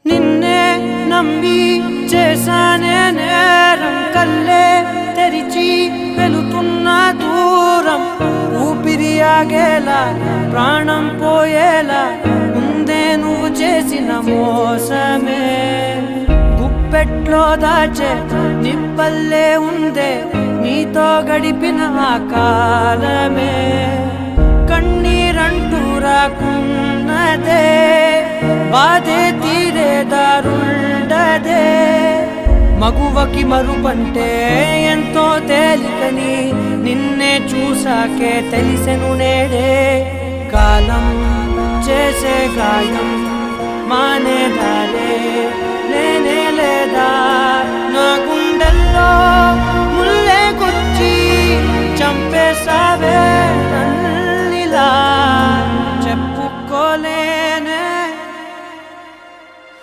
నిన్నే నమ్మి చేశానే నేరం, కల్లే తెరిచి వెళుతున్న దూరం, ఊపిరి ఆగేలా ప్రాణం పోయేలా ముందే నువ్వు చేసిన మోసమే. గుప్పెట్లో దాచే నిప్పల్లే ఉందే నీతో గడిపిన ఆ కాలమే. కన్నీరంటూ రాకున్నదే, బాధే తీరే దారుండదే. మగువకి మరుపంటే ఎంతో తేలికని నిన్నే చూసాకే తెలిసెను నేడే. కాలం చేసే గాయం మానేదారే